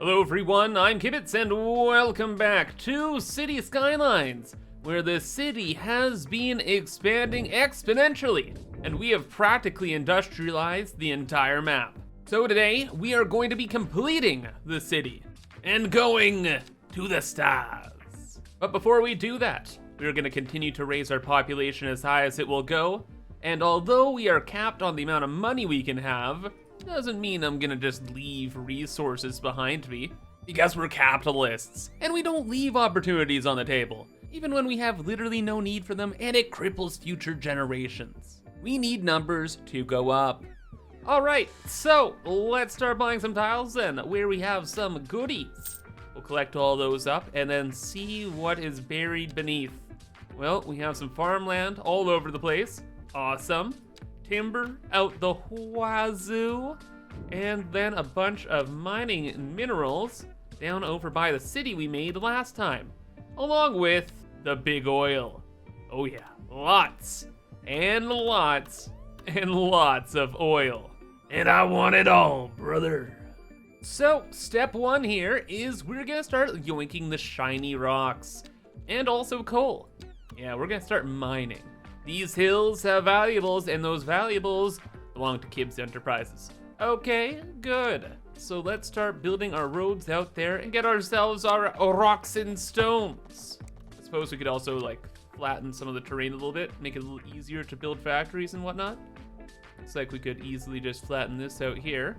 Hello everyone, I'm Kibitz and welcome back to City Skylines, where the city has been expanding exponentially, and we have practically industrialized the entire map. So today, we are going to be completing the city and going to the stars. But before we do that, we are going to continue to raise our population as high as it will go, and although we are capped on the amount of money we can have, doesn't mean I'm gonna just leave resources behind me, because we're capitalists, and we don't leave opportunities on the table, even when we have literally no need for them and it cripples future generations. We need numbers to go up. All right, so let's start buying some tiles then, where we have some goodies. We'll collect all those up and then see what is buried beneath. Well, we have some farmland all over the place. Awesome. Timber out the wazoo, and then a bunch of mining minerals down over by the city we made last time, along with the big oil. Oh yeah, lots and lots and lots of oil. And I want it all, brother. So step one here is we're gonna start yoinking the shiny rocks and also coal. Yeah, we're gonna start mining. These hills have valuables, and those valuables belong to Kibitz Enterprises. Okay, good. So let's start building our roads out there and get ourselves our rocks and stones. I suppose we could also like flatten some of the terrain a little bit, make it a little easier to build factories and whatnot. Looks like we could easily just flatten this out here.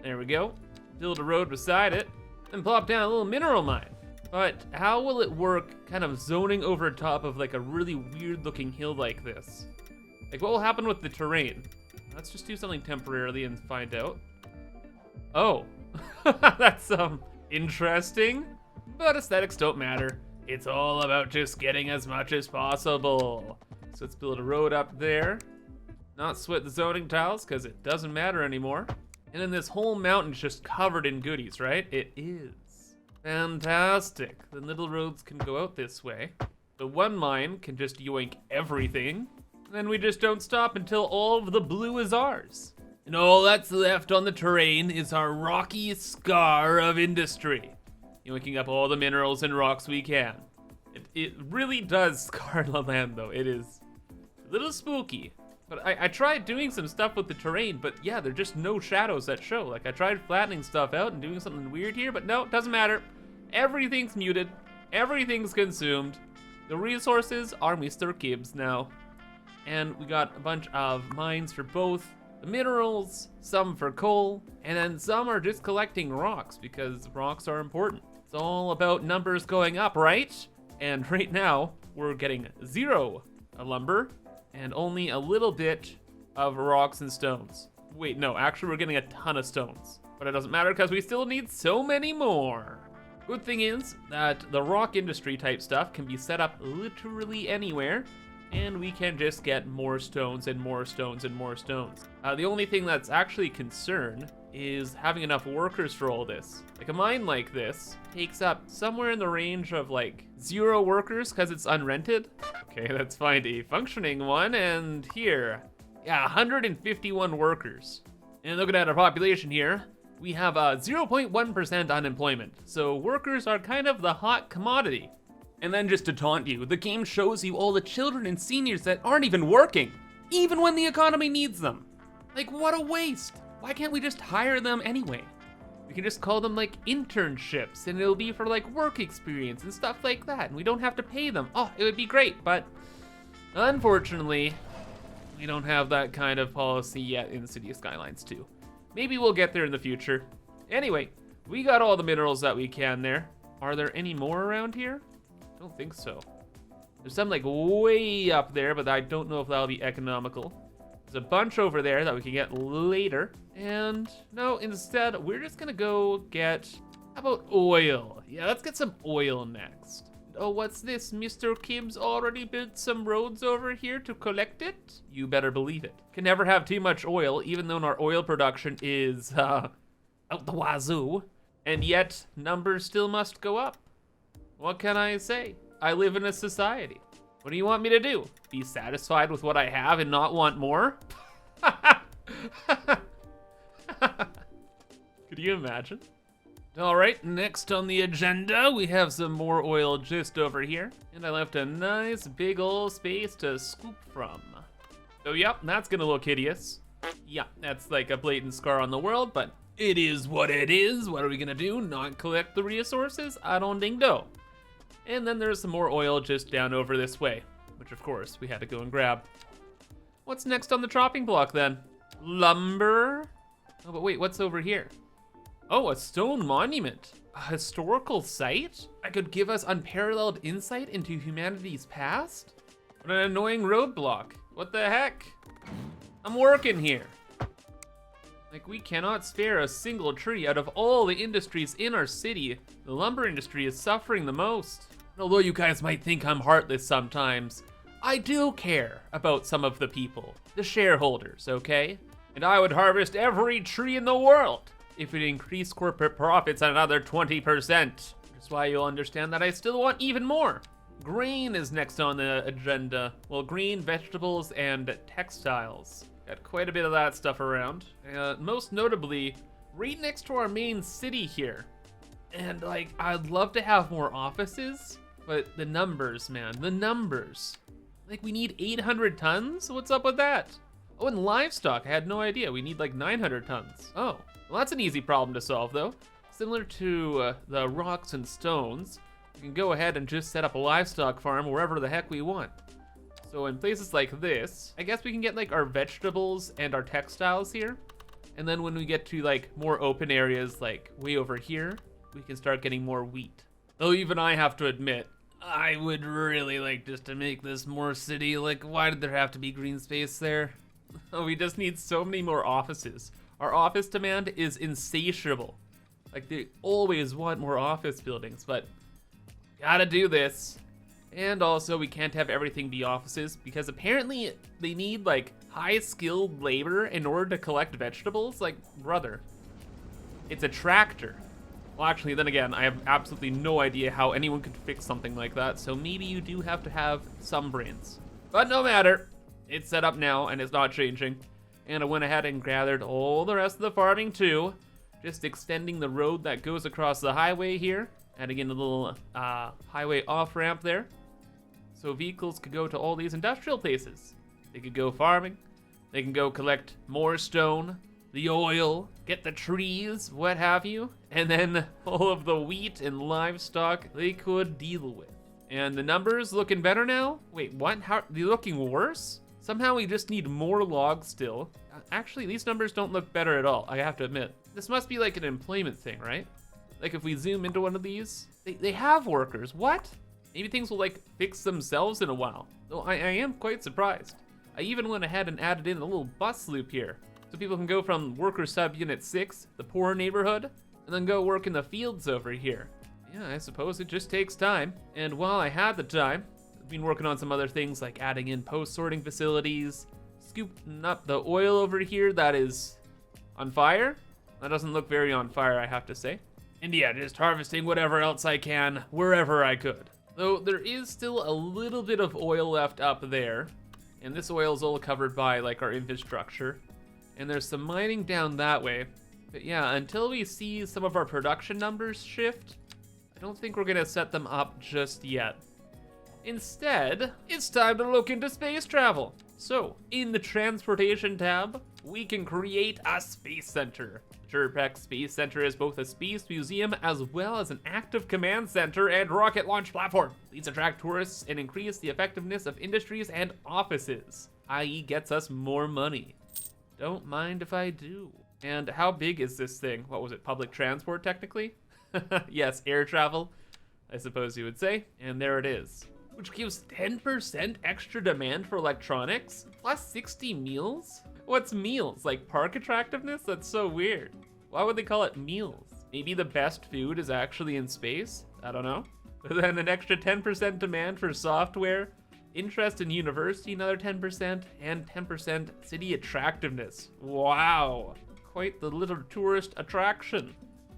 There we go. Build a road beside it, and plop down a little mineral mine. But how will it work kind of zoning over top of like a really weird looking hill like this? Like what will happen with the terrain? Let's just do something temporarily and find out. Oh, that's interesting, but aesthetics don't matter. It's all about just getting as much as possible. So let's build a road up there. Not sweat the zoning tiles because it doesn't matter anymore. And then this whole mountain's just covered in goodies, right? It is. Fantastic. The little roads can go out this way. The one mine can just yoink everything. And then we just don't stop until all of the blue is ours. And all that's left on the terrain is our rocky scar of industry. Yoinking up all the minerals and rocks we can. It really does scar the land though. It is a little spooky. But I tried doing some stuff with the terrain, but yeah, there are just no shadows that show. Like I tried flattening stuff out and doing something weird here, but no, it doesn't matter. Everything's muted, everything's consumed. The resources are Mr. Kibitz now. And we got a bunch of mines for both the minerals, some for coal, and then some are just collecting rocks because rocks are important. It's all about numbers going up, right? And right now, we're getting 0 lumber, and only a little bit of rocks and stones. Wait, no, actually we're getting a ton of stones, but it doesn't matter because we still need so many more. Good thing is that the rock industry type stuff can be set up literally anywhere, and we can just get more stones and more stones and more stones. The only thing that's actually a concern is having enough workers for all this. Like a mine like this takes up somewhere in the range of like 0 workers because it's unrented. Okay, let's find a functioning one, and here, yeah, 151 workers. And looking at our population here, we have 0.1% unemployment. So workers are kind of the hot commodity. And then just to taunt you, the game shows you all the children and seniors that aren't even working, even when the economy needs them. Like what a waste. Why can't we just hire them anyway? We can just call them like internships, and it'll be for like work experience and stuff like that, and we don't have to pay them. Oh, it would be great, but unfortunately, we don't have that kind of policy yet in City Skylines 2. Maybe we'll get there in the future. Anyway, we got all the minerals that we can there. Are there any more around here? I don't think so. There's some like way up there, but I don't know if that'll be economical. There's a bunch over there that we can get later. And no, instead, we're just gonna go get, how about oil? Yeah, let's get some oil next. Oh, what's this? Mr. Kibitz already built some roads over here to collect it? You better believe it. Can never have too much oil, even though our oil production is out the wazoo. And yet, numbers still must go up. What can I say? I live in a society. What do you want me to do? Be satisfied with what I have and not want more? Could you imagine? All right, next on the agenda, we have some more oil just over here. And I left a nice big old space to scoop from. So yep, that's gonna look hideous. Yeah, that's like a blatant scar on the world, but it is what it is. What are we gonna do? Not collect the resources? I don't think so. And then there's some more oil just down over this way, which of course we had to go and grab. What's next on the chopping block then? Lumber? Oh, but wait, what's over here? Oh, a stone monument. A historical site? That could give us unparalleled insight into humanity's past? What an annoying roadblock. What the heck? I'm working here. Like, we cannot spare a single tree out of all the industries in our city. The lumber industry is suffering the most. And although you guys might think I'm heartless sometimes, I do care about some of the people, the shareholders, okay? And I would harvest every tree in the world if it increased corporate profits another 20%. Which is why you'll understand that I still want even more. Grain is next on the agenda. Well, green, vegetables, and textiles. Got quite a bit of that stuff around. Most notably, right next to our main city here. And like, I'd love to have more offices, but the numbers, man, the numbers. Like, we need 800 tons? What's up with that? Oh, and livestock, I had no idea. We need like 900 tons. Oh, well, that's an easy problem to solve though. Similar to the rocks and stones, we can go ahead and just set up a livestock farm wherever the heck we want. So in places like this, I guess we can get like our vegetables and our textiles here. And then when we get to like more open areas, like way over here, we can start getting more wheat. Though even I have to admit, I would really like just to make this more city. Like, why did there have to be green space there? Oh, we just need so many more offices. Our office demand is insatiable. Like, they always want more office buildings, but gotta do this. And also, we can't have everything be offices because apparently they need like high-skilled labor in order to collect vegetables. Like, brother, it's a tractor. Well, actually, then again, I have absolutely no idea how anyone could fix something like that, so maybe you do have to have some brains. But no matter, it's set up now and it's not changing. And I went ahead and gathered all the rest of the farming too, just extending the road that goes across the highway here, adding in a little highway off-ramp there. So vehicles could go to all these industrial places. They could go farming, they can go collect more stone, the oil, get the trees, what have you, and then all of the wheat and livestock they could deal with. And the numbers looking better now? Wait, what? How are they looking worse? Somehow we just need more logs still. Actually, these numbers don't look better at all, I have to admit. This must be like an employment thing, right? Like if we zoom into one of these, they have workers, what? Maybe things will like fix themselves in a while. Though I am quite surprised. I even went ahead and added in a little bus loop here. So people can go from worker subunit 6, the poor neighborhood, and then go work in the fields over here. Yeah, I suppose it just takes time. And while I had the time, I've been working on some other things like adding in post-sorting facilities, scooping up the oil over here that is on fire. That doesn't look very on fire, I have to say. And yeah, just harvesting whatever else I can, wherever I could. Though there is still a little bit of oil left up there, and this oil is all covered by like our infrastructure. And there's some mining down that way. But yeah, until we see some of our production numbers shift, I don't think we're gonna set them up just yet. Instead, it's time to look into space travel. So, in the transportation tab, we can create a space center. The Turpec Space Center is both a space museum as well as an active command center and rocket launch platform. These attract tourists and increase the effectiveness of industries and offices, i.e. gets us more money. Don't mind if I do. And how big is this thing? What was it, public transport technically? Yes, air travel, I suppose you would say. And there it is. Which gives 10% extra demand for electronics, plus 60 meals? What's meals? Like park attractiveness? That's so weird. Why would they call it meals? Maybe the best food is actually in space? I don't know. But then an extra 10% demand for software, interest in university, another 10%, and 10% city attractiveness. Wow, quite the little tourist attraction.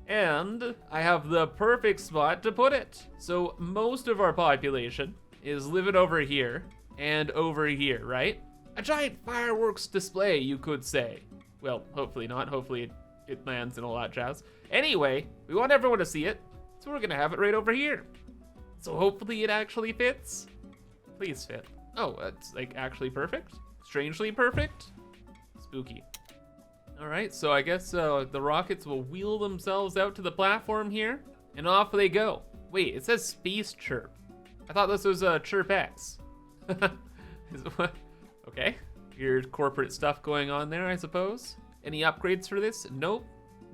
And I have the perfect spot to put it. So most of our population is living over here and over here, right? A giant fireworks display, you could say. Well, hopefully not. Hopefully it lands and all that jazz. Anyway, we want everyone to see it, so we're gonna have it right over here. So hopefully it actually fits. Please fit. Oh, it's like actually perfect? Strangely perfect? Spooky. All right, so I guess the rockets will wheel themselves out to the platform here, and off they go. Wait, it says Space Chirp. I thought this was Chirp X. Okay, weird corporate stuff going on there, I suppose. Any upgrades for this? Nope.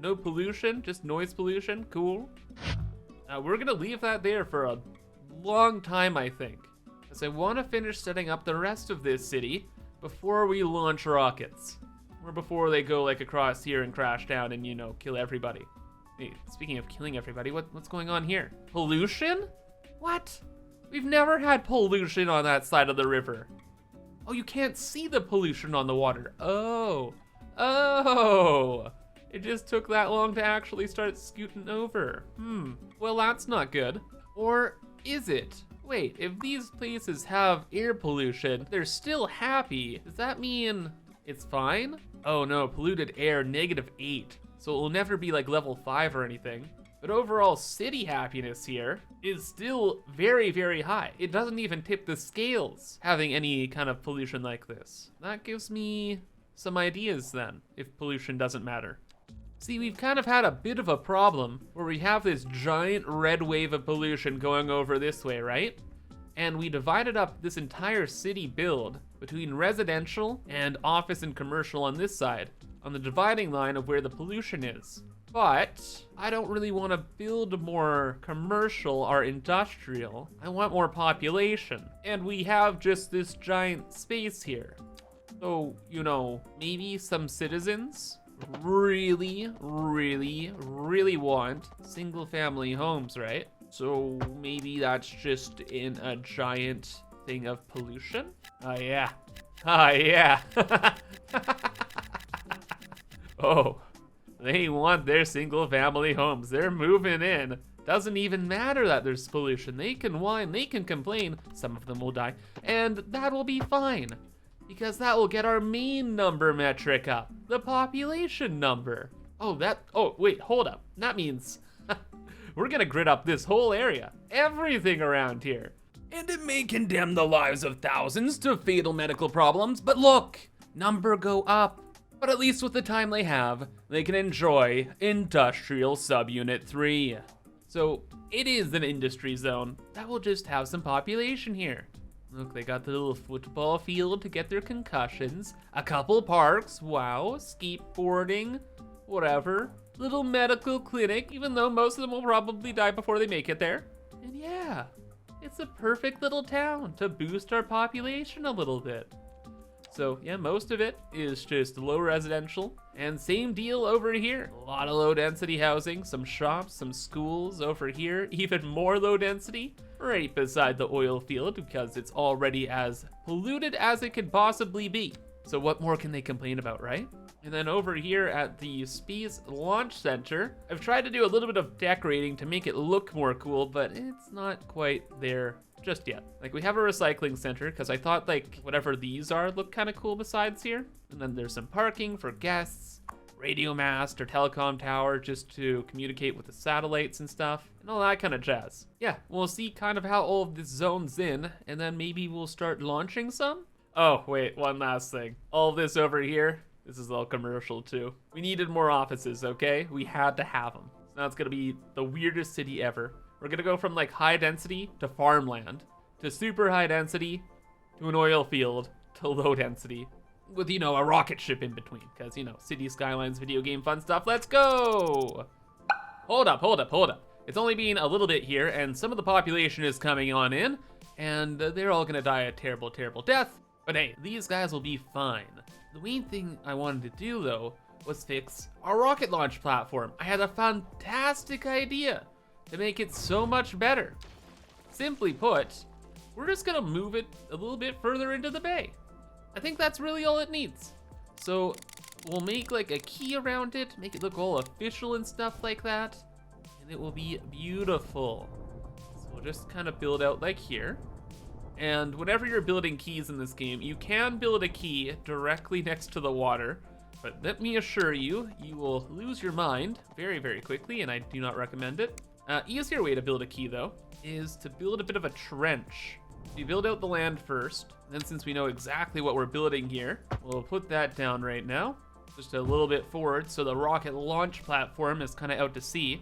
No pollution, just noise pollution. Cool. We're gonna leave that there for a long time, I think, because I want to finish setting up the rest of this city before we launch rockets, or before they go like across here and crash down and, you know, kill everybody. Hey, speaking of killing everybody, what's going on here? Pollution? What? We've never had pollution on that side of the river. Oh, you can't see the pollution on the water. Oh, it just took that long to actually start scooting over. Well, that's not good. Or is it? Wait, if these places have air pollution, they're still happy. Does that mean it's fine? Oh no, polluted air, -8. So it will never be like level 5 or anything. But overall city happiness here is still very, very high. It doesn't even tip the scales having any kind of pollution like this. That gives me some ideas then, if pollution doesn't matter. See, we've kind of had a bit of a problem where we have this giant red wave of pollution going over this way, right? And we divided up this entire city build between residential and office and commercial on this side, on the dividing line of where the pollution is. But I don't really want to build more commercial or industrial. I want more population. And we have just this giant space here. So, you know, maybe some citizens really, really, really want single family homes, right? So maybe that's just in a giant thing of pollution? Oh yeah. Oh yeah. Oh, they want their single family homes. They're moving in. Doesn't even matter that there's pollution. They can whine, they can complain. Some of them will die, and that'll be fine, because that will get our main number metric up, the population number. Oh, wait, hold up. That means we're gonna grid up this whole area, everything around here. And it may condemn the lives of thousands to fatal medical problems, but look, number go up. But at least with the time they have, they can enjoy Industrial Subunit 3. So it is an industry zone that will just have some population here. Look, they got the little football field to get their concussions, a couple parks, wow, skateboarding, whatever. Little medical clinic, even though most of them will probably die before they make it there. And yeah, it's a perfect little town to boost our population a little bit. So yeah, most of it is just low residential, and same deal over here. A lot of low density housing, some shops, some schools over here, even more low density right beside the oil field because it's already as polluted as it could possibly be. So what more can they complain about, right? And then over here at the Space Launch Center, I've tried to do a little bit of decorating to make it look more cool, but it's not quite there just yet. Like, we have a recycling center because I thought like whatever these are look kind of cool besides here. And then there's some parking for guests, radio mast or telecom tower just to communicate with the satellites and stuff, and all that kind of jazz. Yeah, we'll see kind of how all of this zones in, and then maybe we'll start launching some. Oh wait, one last thing. All of this over here, this is all commercial too. We needed more offices, okay? We had to have them. So now it's gonna be the weirdest city ever. We're gonna go from like high density to farmland, to super high density, to an oil field, to low density, with, you know, a rocket ship in between, because, you know, City Skylines video game fun stuff. Let's go! Hold up. It's only been a little bit here, and some of the population is coming on in, and they're all gonna die a terrible, terrible death. But hey, these guys will be fine. The main thing I wanted to do, though, was fix our rocket launch platform. I had a fantastic idea to make it so much better. Simply put, we're just gonna move it a little bit further into the bay. I think that's really all it needs. So we'll make like a key around it, make it look all official and stuff like that, and it will be beautiful. So we'll just kind of build out like here. And whenever you're building keys in this game, you can build a key directly next to the water, But let me assure you, you will lose your mind very, very quickly, and I do not recommend it. Easier way to build a key, though, is to build a bit of a trench. You build out the land first, then since we know exactly what we're building here, we'll put that down right now, just a little bit forward, so the rocket launch platform is kind of out to sea.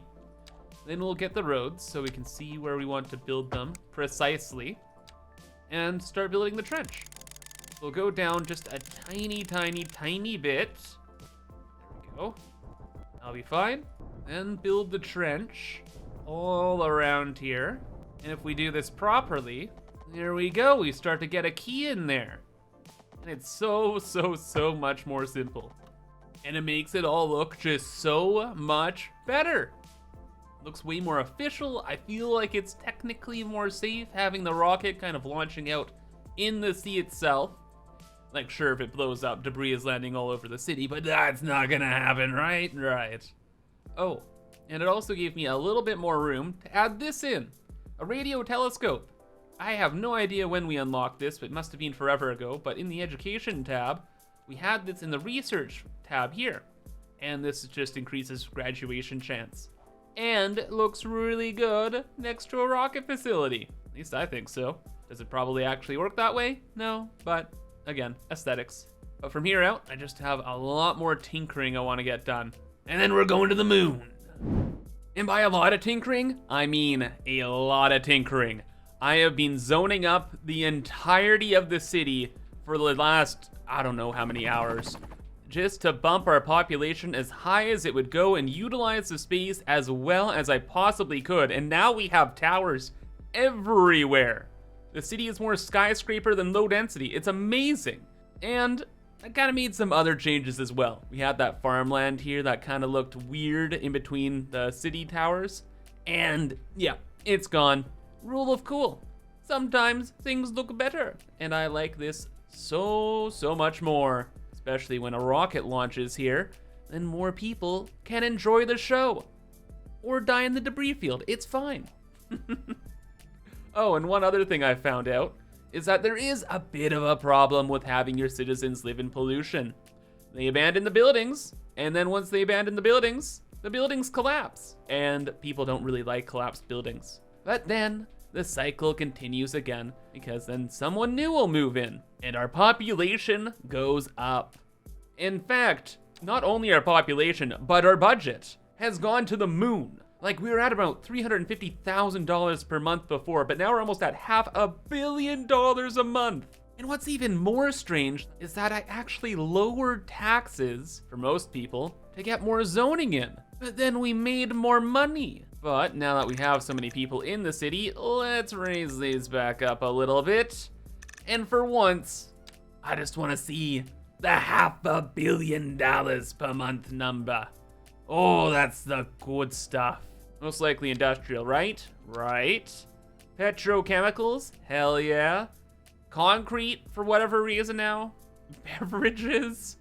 Then we'll get the roads so we can see where we want to build them precisely, and start building the trench. We'll go down just a tiny, tiny, tiny bit. There we go. That'll be fine. Then build the trench all around here. And if we do this properly, there we go. We start to get a key in there. And it's so much more simple. And it makes it all look just so much better. Looks way more official. I feel like it's technically more safe having the rocket kind of launching out in the sea itself. Like, sure, if it blows up, debris is landing all over the city, but that's not gonna happen, right? Right. Oh, and it also gave me a little bit more room to add this in. A radio telescope. I have no idea when we unlocked this, but it must have been forever ago, but in the education tab, we had this in the research tab here. And this just increases graduation chance. And it looks really good next to a rocket facility. At least I think so. Does it probably actually work that way? No, but again, aesthetics. But from here out, I just have a lot more tinkering I want to get done. And then we're going to the moon. And by a lot of tinkering, I mean a lot of tinkering. I have been zoning up the entirety of the city for the last, I don't know how many hours, just to bump our population as high as it would go and utilize the space as well as I possibly could. And now we have towers everywhere. The city is more skyscraper than low density. It's amazing. And I kind of made some other changes as well. We had that farmland here that kind of looked weird in between the city towers. And yeah, it's gone. Rule of cool. Sometimes things look better. And I like this so much more. Especially when a rocket launches here, then more people can enjoy the show. Or die in the debris field, it's fine. Oh, and one other thing I found out is that there is a bit of a problem with having your citizens live in pollution. They abandon the buildings, and then once they abandon the buildings collapse. And people don't really like collapsed buildings. But then the cycle continues again, because then someone new will move in, and our population goes up. In fact, not only our population, but our budget has gone to the moon. Like, we were at about $350,000 per month before, but now we're almost at $500 million a month. And what's even more strange is that I actually lowered taxes for most people to get more zoning in, but then we made more money. But now that we have so many people in the city, let's raise these back up a little bit. And for once, I just want to see the $500 million per month number. Oh, that's the good stuff. Most likely industrial, right? Right. Petrochemicals? Hell yeah. Concrete, for whatever reason now. Beverages.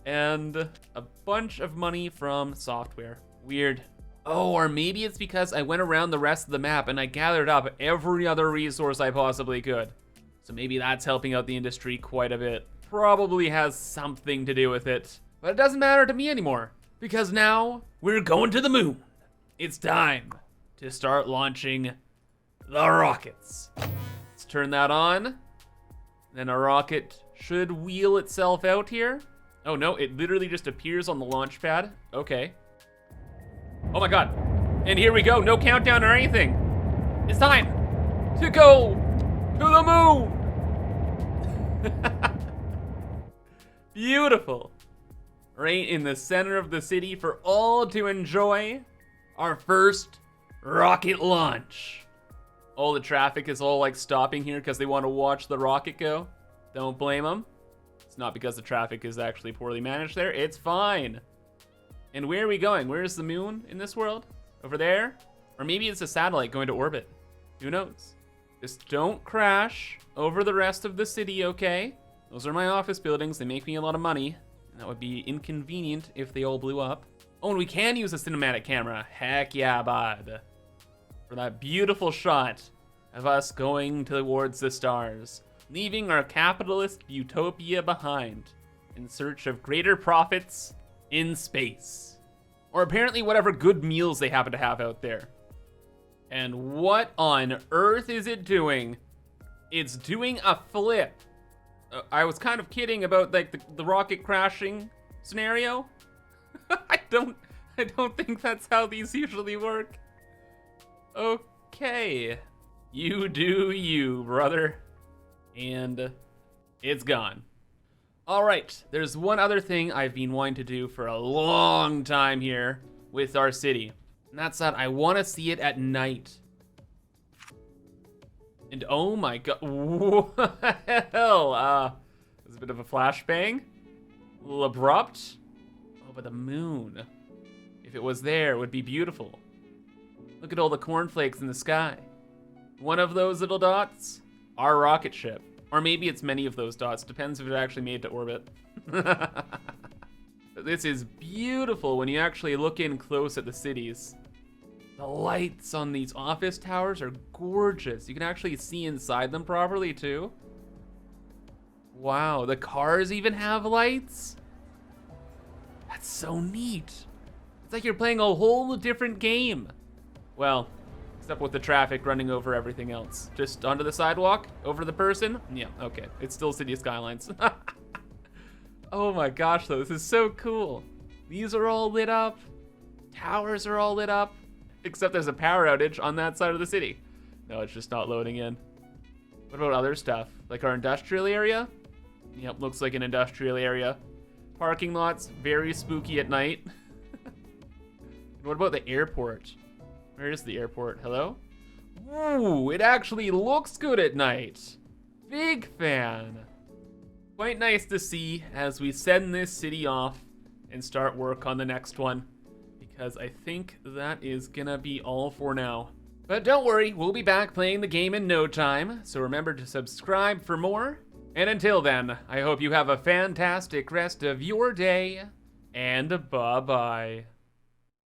And a bunch of money from software. Weird. Oh, or maybe it's because I went around the rest of the map and I gathered up every other resource I possibly could. So maybe that's helping out the industry quite a bit. Probably has something to do with it. But it doesn't matter to me anymore, because now we're going to the moon. It's time to start launching the rockets. Let's turn that on. Then a rocket should wheel itself out here. Oh no, it literally just appears on the launch pad. Okay. Oh my God. And here we go, no countdown or anything. It's time to go to the moon. Beautiful. Right in the center of the city for all to enjoy our first rocket launch. All the traffic is all like stopping here because they want to watch the rocket go. Don't blame them. It's not because the traffic is actually poorly managed there. It's fine. And where are we going? Where's the moon in this world? Over there? Or maybe it's a satellite going to orbit. Who knows? Just don't crash over the rest of the city, okay? Those are my office buildings. They make me a lot of money. And that would be inconvenient if they all blew up. Oh, and we can use a cinematic camera. Heck yeah, bud. For that beautiful shot of us going towards the stars, leaving our capitalist utopia behind. in search of greater profits in space. Or apparently whatever good meals they happen to have out there. And what on earth is it doing? It's doing a flip. I was kind of kidding about like the rocket crashing scenario. I don't think that's how these usually work. Okay. You do you, brother. And it's gone. All right, there's one other thing I've been wanting to do for a long time here with our city. And that's that I want to see it at night. And oh my god, what the hell? There's a bit of a flashbang. A little abrupt. Oh, but the moon. If it was there, it would be beautiful. Look at all the cornflakes in the sky. One of those little dots, our rocket ship. Or maybe it's many of those dots, depends if it actually made to orbit. This is beautiful when you actually look in close at the cities. The lights on these office towers are gorgeous. You can actually see inside them properly too. Wow, the cars even have lights? That's so neat. It's like you're playing a whole different game. Well, except with the traffic running over everything else. Just onto the sidewalk, over the person. Yeah, okay, it's still City Skylines. Oh my gosh, though, this is so cool. These are all lit up. Towers are all lit up. Except there's a power outage on that side of the city. No, it's just not loading in. What about other stuff? Like our industrial area? Yep, looks like an industrial area. Parking lots, very spooky at night. And what about the airport? Where is the airport? Hello? Ooh, it actually looks good at night. Big fan. Quite nice to see as we send this city off and start work on the next one. Because I think that is gonna be all for now. But don't worry, we'll be back playing the game in no time. So remember to subscribe for more. And until then, I hope you have a fantastic rest of your day. And bye-bye.